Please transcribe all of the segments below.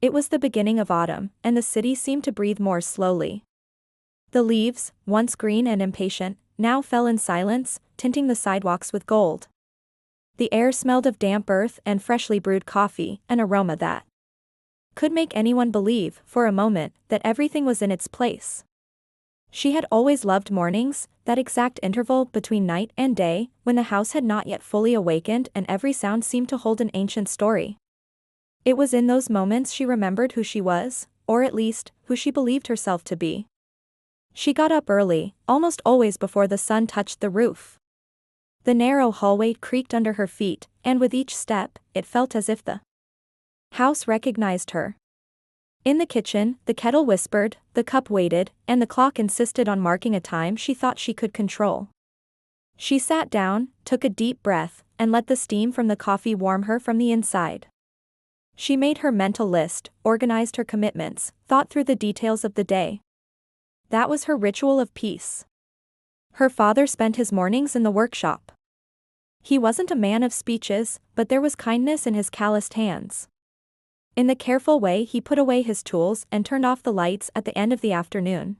It was the beginning of autumn, and the city seemed to breathe more slowly. The leaves, once green and impatient, now fell in silence, tinting the sidewalks with gold. The air smelled of damp earth and freshly brewed coffee, an aroma that could make anyone believe, for a moment, that everything was in its place. She had always loved mornings, that exact interval between night and day, when the house had not yet fully awakened and every sound seemed to hold an ancient story. It was in those moments she remembered who she was, or at least, who she believed herself to be. She got up early, almost always before the sun touched the roof. The narrow hallway creaked under her feet, and with each step, it felt as if the house recognized her. In the kitchen, the kettle whispered, the cup waited, and the clock insisted on marking a time she thought she could control. She sat down, took a deep breath, and let the steam from the coffee warm her from the inside. She made her mental list, organized her commitments, thought through the details of the day. That was her ritual of peace. Her father spent his mornings in the workshop. He wasn't a man of speeches, but there was kindness in his calloused hands. In the careful way he put away his tools and turned off the lights at the end of the afternoon.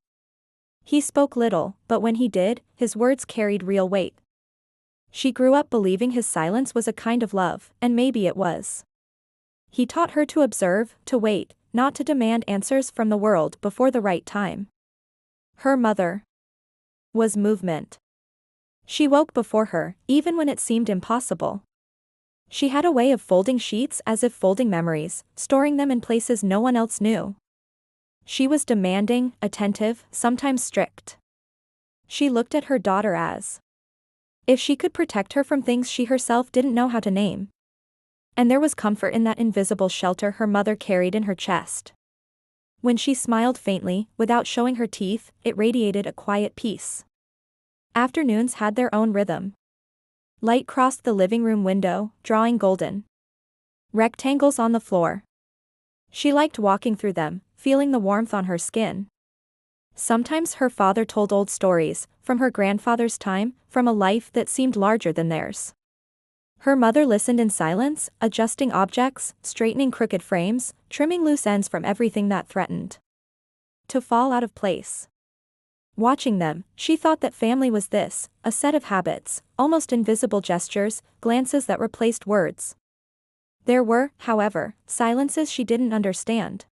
He spoke little, but when he did, his words carried real weight. She grew up believing his silence was a kind of love, and maybe it was. He taught her to observe, to wait, not to demand answers from the world before the right time. Her mother was movement. She woke before her, even when it seemed impossible. She had a way of folding sheets as if folding memories, storing them in places no one else knew. She was demanding, attentive, sometimes strict. She looked at her daughter as if she could protect her from things she herself didn't know how to name. And there was comfort in that invisible shelter her mother carried in her chest. When she smiled faintly, without showing her teeth, it radiated a quiet peace. Afternoons had their own rhythm. Light crossed the living room window, drawing golden rectangles on the floor. She liked walking through them, feeling the warmth on her skin. Sometimes her father told old stories, from her grandfather's time, from a life that seemed larger than theirs. Her mother listened in silence, adjusting objects, straightening crooked frames, trimming loose ends from everything that threatened to fall out of place. Watching them, she thought that family was this, a set of habits, almost invisible gestures, glances that replaced words. There were, however, silences she didn't understand.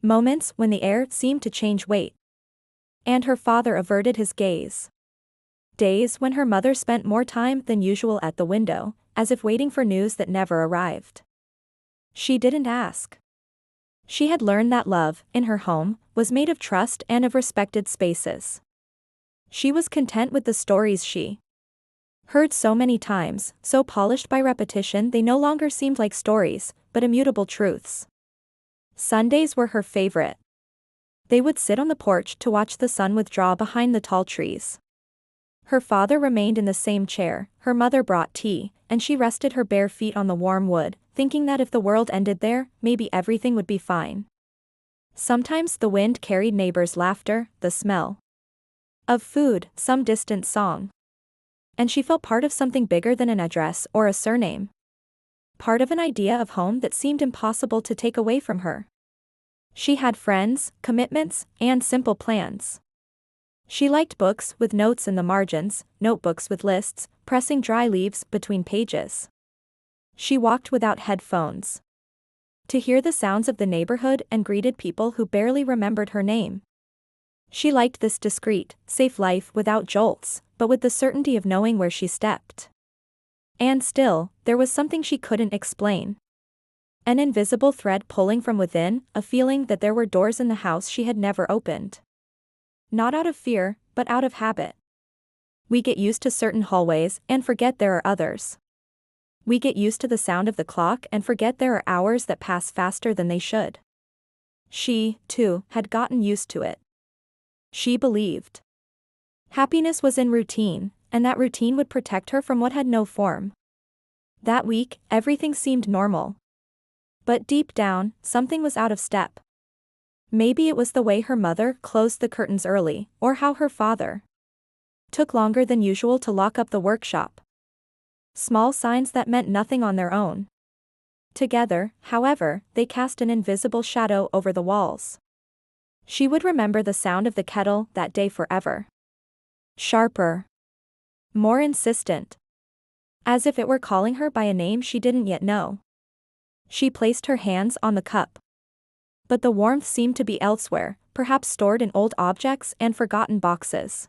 Moments when the air seemed to change weight. And her father averted his gaze. Days when her mother spent more time than usual at the window, as if waiting for news that never arrived. She didn't ask. She had learned that love, in her home, was made of trust and of respected spaces. She was content with the stories she heard so many times, so polished by repetition they no longer seemed like stories, but immutable truths. Sundays were her favorite. They would sit on the porch to watch the sun withdraw behind the tall trees. Her father remained in the same chair, her mother brought tea, and she rested her bare feet on the warm wood, thinking that if the world ended there, maybe everything would be fine. Sometimes the wind carried neighbors' laughter, the smell of food, some distant song. And she felt part of something bigger than an address or a surname. Part of an idea of home that seemed impossible to take away from her. She had friends, commitments, and simple plans. She liked books with notes in the margins, notebooks with lists, pressing dry leaves between pages. She walked without headphones to hear the sounds of the neighborhood and greeted people who barely remembered her name. She liked this discreet, safe life without jolts, but with the certainty of knowing where she stepped. And still, there was something she couldn't explain. An invisible thread pulling from within, a feeling that there were doors in the house she had never opened. Not out of fear, but out of habit. We get used to certain hallways and forget there are others. We get used to the sound of the clock and forget there are hours that pass faster than they should. She, too, had gotten used to it. She believed happiness was in routine, and that routine would protect her from what had no form. That week, everything seemed normal. But deep down, something was out of step. Maybe it was the way her mother closed the curtains early, or how her father took longer than usual to lock up the workshop. Small signs that meant nothing on their own. Together, however, they cast an invisible shadow over the walls. She would remember the sound of the kettle that day forever. Sharper. More insistent. As if it were calling her by a name she didn't yet know. She placed her hands on the cup. But the warmth seemed to be elsewhere, perhaps stored in old objects and forgotten boxes.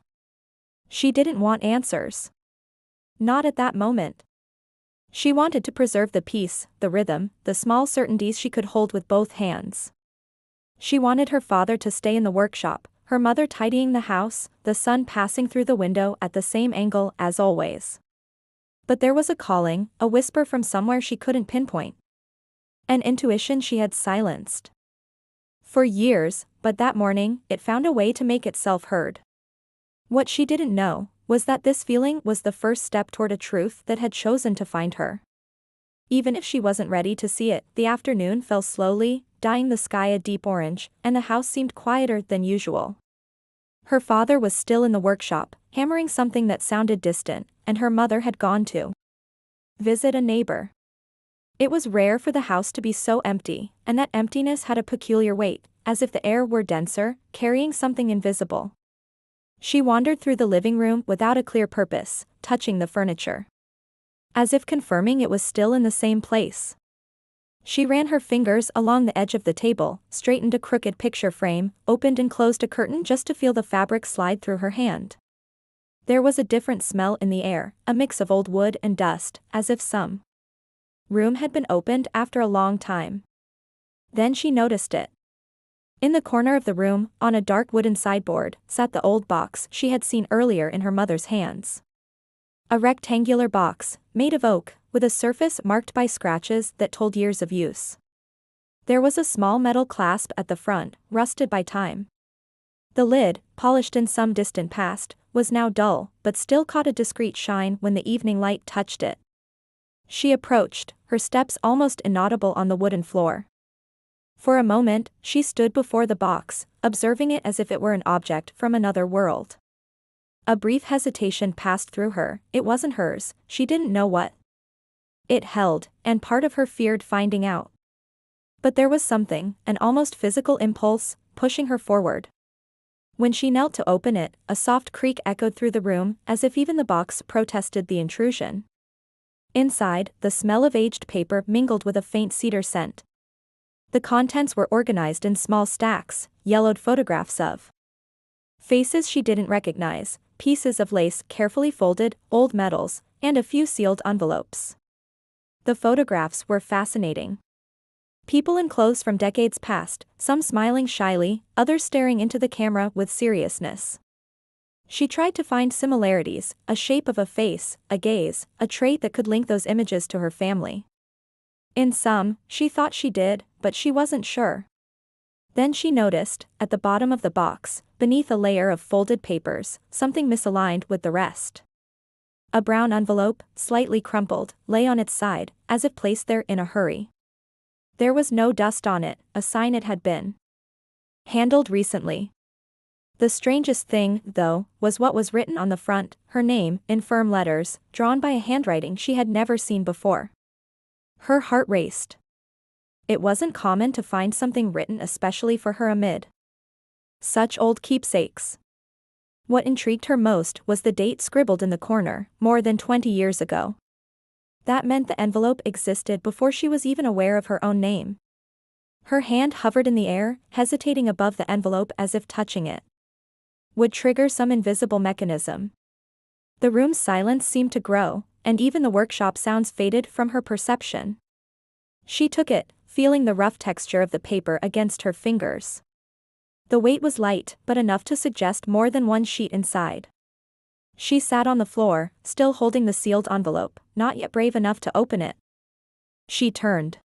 She didn't want answers. Not at that moment. She wanted to preserve the peace, the rhythm, the small certainties she could hold with both hands. She wanted her father to stay in the workshop, her mother tidying the house, the sun passing through the window at the same angle as always. But there was a calling, a whisper from somewhere she couldn't pinpoint. An intuition she had silenced for years, but that morning, it found a way to make itself heard. What she didn't know was that this feeling was the first step toward a truth that had chosen to find her. Even if she wasn't ready to see it, the afternoon fell slowly, dyeing the sky a deep orange, and the house seemed quieter than usual. Her father was still in the workshop, hammering something that sounded distant, and her mother had gone to visit a neighbor. It was rare for the house to be so empty, and that emptiness had a peculiar weight, as if the air were denser, carrying something invisible. She wandered through the living room without a clear purpose, touching the furniture, as if confirming it was still in the same place. She ran her fingers along the edge of the table, straightened a crooked picture frame, opened and closed a curtain just to feel the fabric slide through her hand. There was a different smell in the air, a mix of old wood and dust, as if some room had been opened after a long time. Then she noticed it. In the corner of the room, on a dark wooden sideboard, sat the old box she had seen earlier in her mother's hands. A rectangular box, made of oak, with a surface marked by scratches that told years of use. There was a small metal clasp at the front, rusted by time. The lid, polished in some distant past, was now dull, but still caught a discreet shine when the evening light touched it. She approached, her steps almost inaudible on the wooden floor. For a moment, she stood before the box, observing it as if it were an object from another world. A brief hesitation passed through her. It wasn't hers, she didn't know what it held, and part of her feared finding out. But there was something, an almost physical impulse, pushing her forward. When she knelt to open it, a soft creak echoed through the room, as if even the box protested the intrusion. Inside, the smell of aged paper mingled with a faint cedar scent. The contents were organized in small stacks, yellowed photographs of faces she didn't recognize, pieces of lace carefully folded, old medals, and a few sealed envelopes. The photographs were fascinating. People in clothes from decades past, some smiling shyly, others staring into the camera with seriousness. She tried to find similarities, a shape of a face, a gaze, a trait that could link those images to her family. In some, she thought she did, but she wasn't sure. Then she noticed, at the bottom of the box, beneath a layer of folded papers, something misaligned with the rest. A brown envelope, slightly crumpled, lay on its side, as if placed there in a hurry. There was no dust on it, a sign it had been handled recently. The strangest thing, though, was what was written on the front, her name, in firm letters, drawn by a handwriting she had never seen before. Her heart raced. It wasn't common to find something written especially for her amid such old keepsakes. What intrigued her most was the date scribbled in the corner, more than 20 years ago. That meant the envelope existed before she was even aware of her own name. Her hand hovered in the air, hesitating above the envelope as if touching it would trigger some invisible mechanism. The room's silence seemed to grow, and even the workshop sounds faded from her perception. She took it, feeling the rough texture of the paper against her fingers. The weight was light, but enough to suggest more than one sheet inside. She sat on the floor, still holding the sealed envelope, not yet brave enough to open it. She turned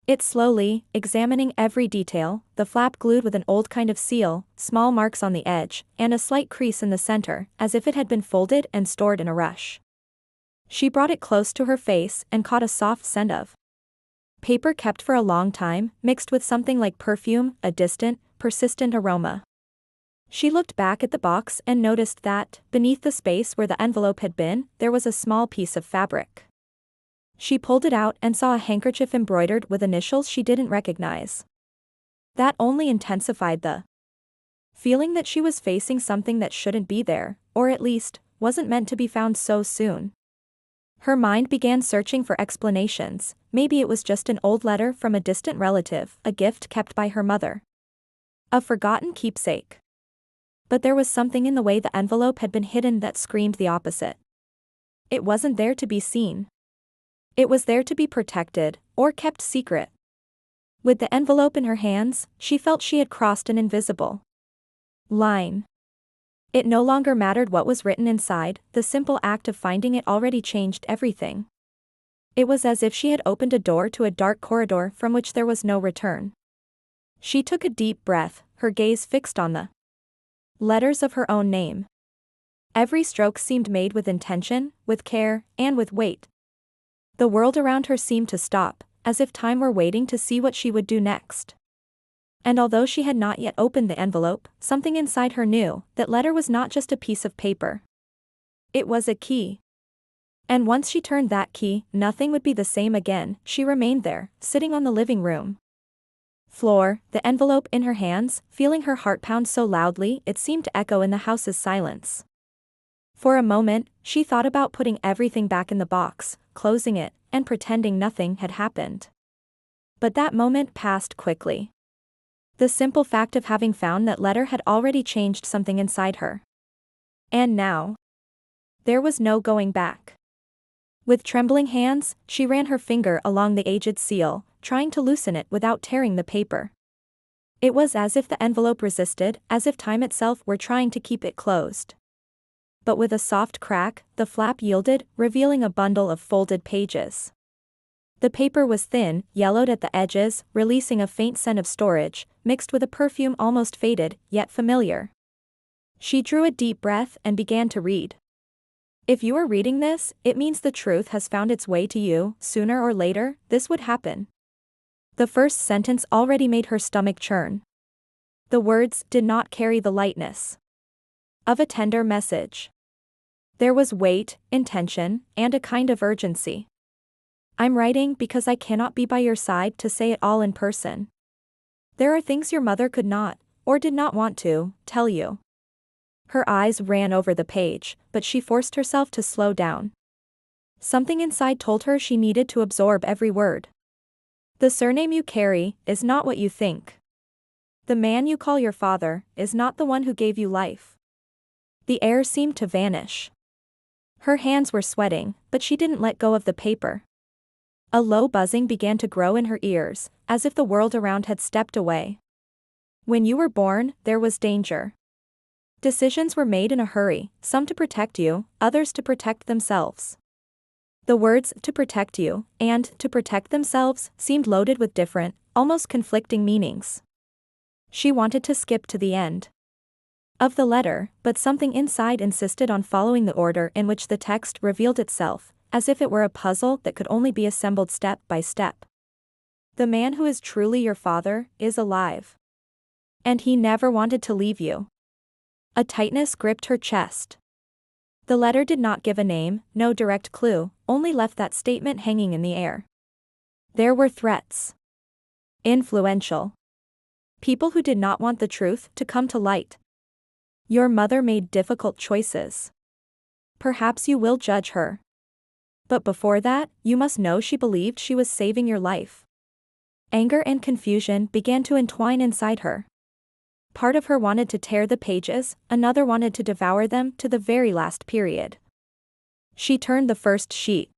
it slowly, examining every detail, the flap glued with an old kind of seal, small marks on the edge, and a slight crease in the center, as if it had been folded and stored in a rush. She brought it close to her face and caught a soft scent of paper kept for a long time, mixed with something like perfume, a distant, persistent aroma. She looked back at the box and noticed that, beneath the space where the envelope had been, there was a small piece of fabric. She pulled it out and saw a handkerchief embroidered with initials she didn't recognize. That only intensified the feeling that she was facing something that shouldn't be there, or at least, wasn't meant to be found so soon. Her mind began searching for explanations. Maybe it was just an old letter from a distant relative, a gift kept by her mother. A forgotten keepsake. But there was something in the way the envelope had been hidden that screamed the opposite. It wasn't there to be seen. It was there to be protected, or kept secret. With the envelope in her hands, she felt she had crossed an invisible line. It no longer mattered what was written inside, the simple act of finding it already changed everything. It was as if she had opened a door to a dark corridor from which there was no return. She took a deep breath, her gaze fixed on the letters of her own name. Every stroke seemed made with intention, with care, and with weight. The world around her seemed to stop, as if time were waiting to see what she would do next. And although she had not yet opened the envelope, something inside her knew that letter was not just a piece of paper. It was a key. And once she turned that key, nothing would be the same again. She remained there, sitting on the living room floor, the envelope in her hands, feeling her heart pound so loudly it seemed to echo in the house's silence. For a moment, she thought about putting everything back in the box, closing it, and pretending nothing had happened. But that moment passed quickly. The simple fact of having found that letter had already changed something inside her. And now, there was no going back. With trembling hands, she ran her finger along the aged seal, trying to loosen it without tearing the paper. It was as if the envelope resisted, as if time itself were trying to keep it closed. But with a soft crack, the flap yielded, revealing a bundle of folded pages. The paper was thin, yellowed at the edges, releasing a faint scent of storage, mixed with a perfume almost faded, yet familiar. She drew a deep breath and began to read. If you are reading this, it means the truth has found its way to you. Sooner or later, this would happen. The first sentence already made her stomach churn. The words did not carry the lightness of a tender message. There was weight, intention, and a kind of urgency. I'm writing because I cannot be by your side to say it all in person. There are things your mother could not, or did not want to, tell you. Her eyes ran over the page, but she forced herself to slow down. Something inside told her she needed to absorb every word. The surname you carry is not what you think. The man you call your father is not the one who gave you life. The air seemed to vanish. Her hands were sweating, but she didn't let go of the paper. A low buzzing began to grow in her ears, as if the world around had stepped away. When you were born, there was danger. Decisions were made in a hurry, some to protect you, others to protect themselves. The words "to protect you" and "to protect themselves" seemed loaded with different, almost conflicting meanings. She wanted to skip to the end of the letter, but something inside insisted on following the order in which the text revealed itself, as if it were a puzzle that could only be assembled step by step. The man who is truly your father is alive. And he never wanted to leave you. A tightness gripped her chest. The letter did not give a name, no direct clue, only left that statement hanging in the air. There were threats. Influential people who did not want the truth to come to light. Your mother made difficult choices. Perhaps you will judge her. But before that, you must know she believed she was saving your life. Anger and confusion began to entwine inside her. Part of her wanted to tear the pages, another wanted to devour them to the very last period. She turned the first sheet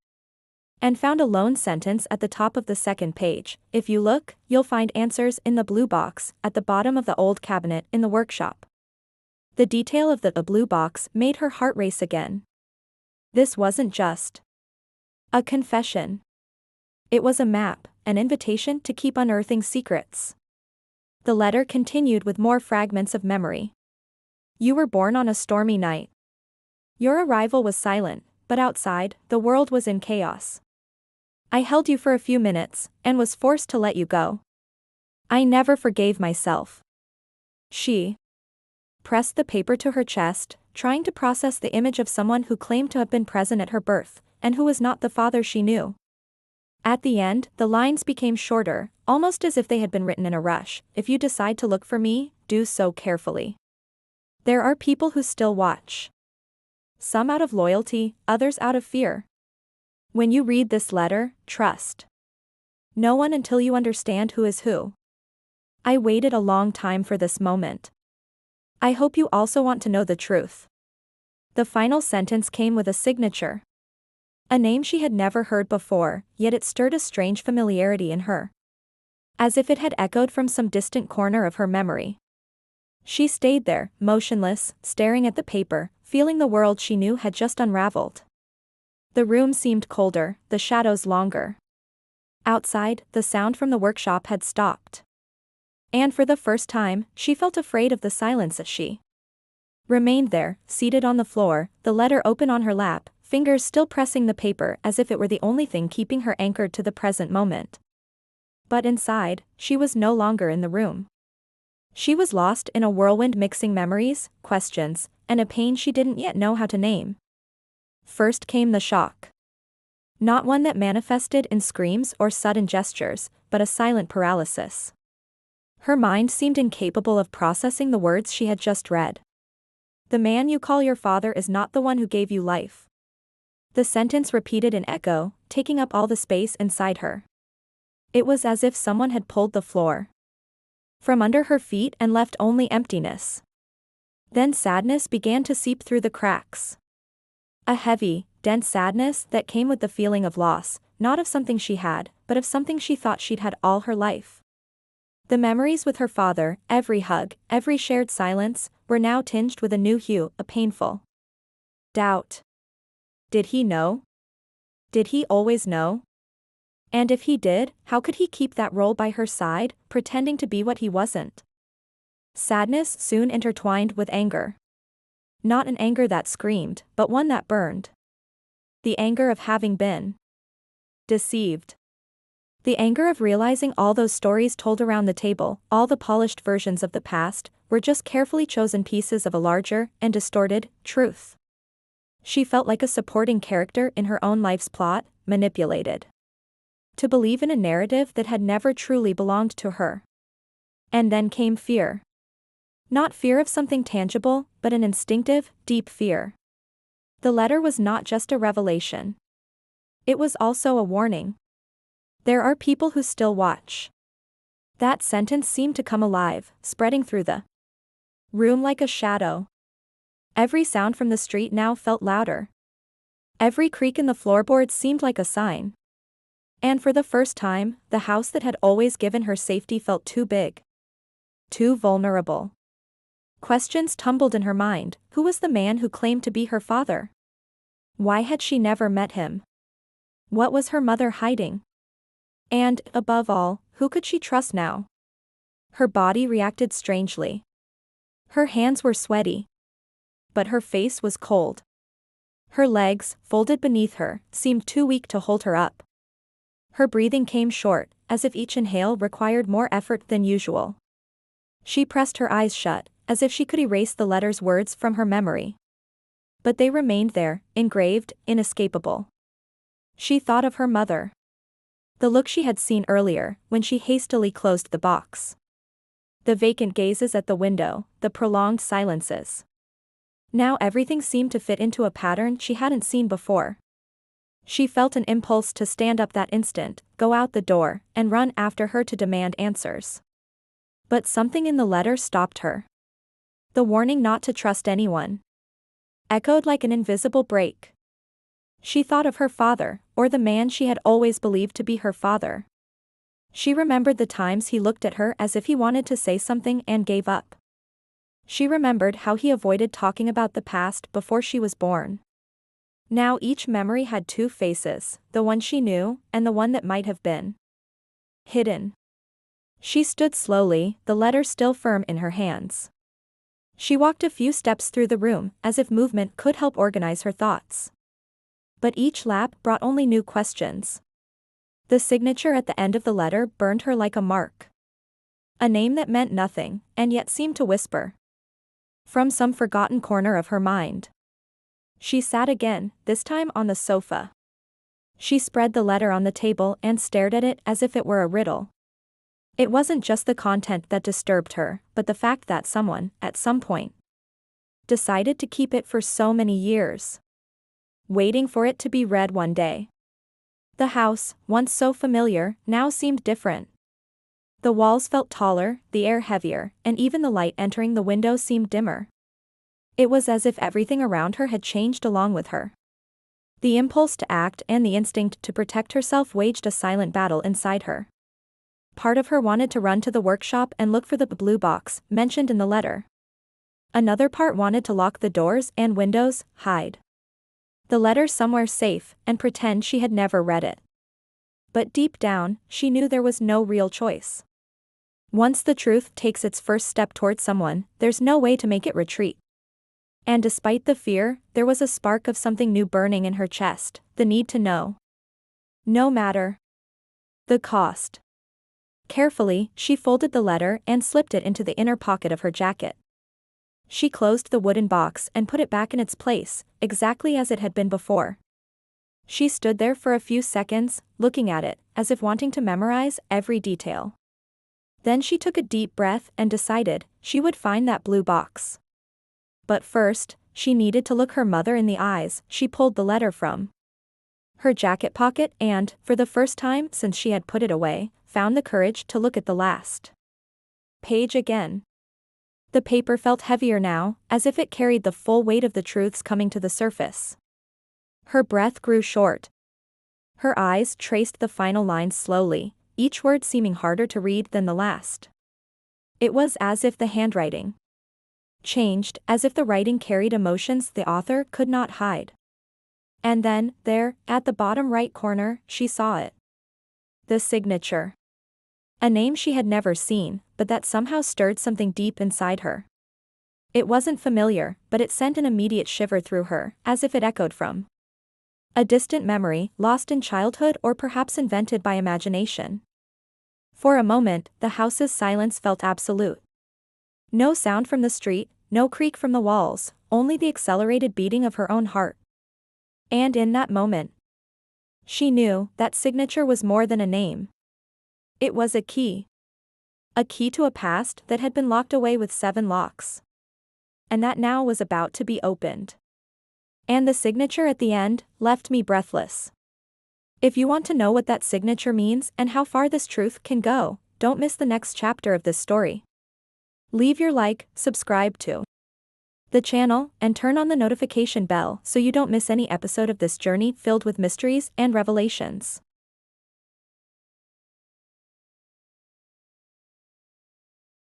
and found a lone sentence at the top of the second page. If you look, you'll find answers in the blue box at the bottom of the old cabinet in the workshop. The detail of the blue box made her heart race again. This wasn't just a confession. It was a map, an invitation to keep unearthing secrets. The letter continued with more fragments of memory. You were born on a stormy night. Your arrival was silent, but outside, the world was in chaos. I held you for a few minutes, and was forced to let you go. I never forgave myself. She pressed the paper to her chest, trying to process the image of someone who claimed to have been present at her birth, and who was not the father she knew. At the end, the lines became shorter, almost as if they had been written in a rush. If you decide to look for me, do so carefully. There are people who still watch. Some out of loyalty, others out of fear. When you read this letter, trust no one until you understand who is who. I waited a long time for this moment. I hope you also want to know the truth. The final sentence came with a signature. A name she had never heard before, yet it stirred a strange familiarity in her. As if it had echoed from some distant corner of her memory. She stayed there, motionless, staring at the paper, feeling the world she knew had just unraveled. The room seemed colder, the shadows longer. Outside, the sound from the workshop had stopped. And for the first time, she felt afraid of the silence as she remained there, seated on the floor, the letter open on her lap, fingers still pressing the paper as if it were the only thing keeping her anchored to the present moment. But inside, she was no longer in the room. She was lost in a whirlwind mixing memories, questions, and a pain she didn't yet know how to name. First came the shock. Not one that manifested in screams or sudden gestures, but a silent paralysis. Her mind seemed incapable of processing the words she had just read. The man you call your father is not the one who gave you life. The sentence repeated in echo, taking up all the space inside her. It was as if someone had pulled the floor from under her feet and left only emptiness. Then sadness began to seep through the cracks. A heavy, dense sadness that came with the feeling of loss, not of something she had, but of something she thought she'd had all her life. The memories with her father, every hug, every shared silence, were now tinged with a new hue, a painful doubt. Did he know? Did he always know? And if he did, how could he keep that role by her side, pretending to be what he wasn't? Sadness soon intertwined with anger. Not an anger that screamed, but one that burned. The anger of having been deceived. The anger of realizing all those stories told around the table, all the polished versions of the past, were just carefully chosen pieces of a larger and distorted truth. She felt like a supporting character in her own life's plot, manipulated to believe in a narrative that had never truly belonged to her. And then came fear. Not fear of something tangible, but an instinctive, deep fear. The letter was not just a revelation. It was also a warning. There are people who still watch. That sentence seemed to come alive, spreading through the room like a shadow. Every sound from the street now felt louder. Every creak in the floorboards seemed like a sign. And for the first time, the house that had always given her safety felt too big. Too vulnerable. Questions tumbled in her mind. Who was the man who claimed to be her father? Why had she never met him? What was her mother hiding? And, above all, who could she trust now? Her body reacted strangely. Her hands were sweaty. But her face was cold. Her legs, folded beneath her, seemed too weak to hold her up. Her breathing came short, as if each inhale required more effort than usual. She pressed her eyes shut, as if she could erase the letter's words from her memory. But they remained there, engraved, inescapable. She thought of her mother. The look she had seen earlier, when she hastily closed the box. The vacant gazes at the window, the prolonged silences. Now everything seemed to fit into a pattern she hadn't seen before. She felt an impulse to stand up that instant, go out the door, and run after her to demand answers. But something in the letter stopped her. The warning not to trust anyone echoed like an invisible break. She thought of her father, or the man she had always believed to be her father. She remembered the times he looked at her as if he wanted to say something and gave up. She remembered how he avoided talking about the past before she was born. Now each memory had two faces, the one she knew, and the one that might have been hidden. She stood slowly, the letter still firm in her hands. She walked a few steps through the room, as if movement could help organize her thoughts. But each lap brought only new questions. The signature at the end of the letter burned her like a mark. A name that meant nothing, and yet seemed to whisper from some forgotten corner of her mind. She sat again, this time on the sofa. She spread the letter on the table and stared at it as if it were a riddle. It wasn't just the content that disturbed her, but the fact that someone, at some point, decided to keep it for so many years, waiting for it to be read one day. The house, once so familiar, now seemed different. The walls felt taller, the air heavier, and even the light entering the window seemed dimmer. It was as if everything around her had changed along with her. The impulse to act and the instinct to protect herself waged a silent battle inside her. Part of her wanted to run to the workshop and look for the blue box mentioned in the letter. Another part wanted to lock the doors and windows, hide the letter somewhere safe, and pretend she had never read it. But deep down, she knew there was no real choice. Once the truth takes its first step toward someone, there's no way to make it retreat. And despite the fear, there was a spark of something new burning in her chest, the need to know. No matter the cost. Carefully, she folded the letter and slipped it into the inner pocket of her jacket. She closed the wooden box and put it back in its place, exactly as it had been before. She stood there for a few seconds, looking at it, as if wanting to memorize every detail. Then she took a deep breath and decided she would find that blue box. But first, she needed to look her mother in the eyes. She pulled the letter from her jacket pocket and, for the first time since she had put it away, found the courage to look at the last page again. The paper felt heavier now, as if it carried the full weight of the truths coming to the surface. Her breath grew short. Her eyes traced the final lines slowly, each word seeming harder to read than the last. It was as if the handwriting changed, as if the writing carried emotions the author could not hide. And then, there, at the bottom right corner, she saw it. The signature. A name she had never seen, but that somehow stirred something deep inside her. It wasn't familiar, but it sent an immediate shiver through her, as if it echoed from a distant memory, lost in childhood or perhaps invented by imagination. For a moment, the house's silence felt absolute. No sound from the street, no creak from the walls, only the accelerated beating of her own heart. And in that moment, she knew that signature was more than a name. It was a key. A key to a past that had been locked away with 7 locks. And that now was about to be opened. And the signature at the end left me breathless. If you want to know what that signature means and how far this truth can go, don't miss the next chapter of this story. Leave your like, subscribe to the channel, and turn on the notification bell so you don't miss any episode of this journey filled with mysteries and revelations.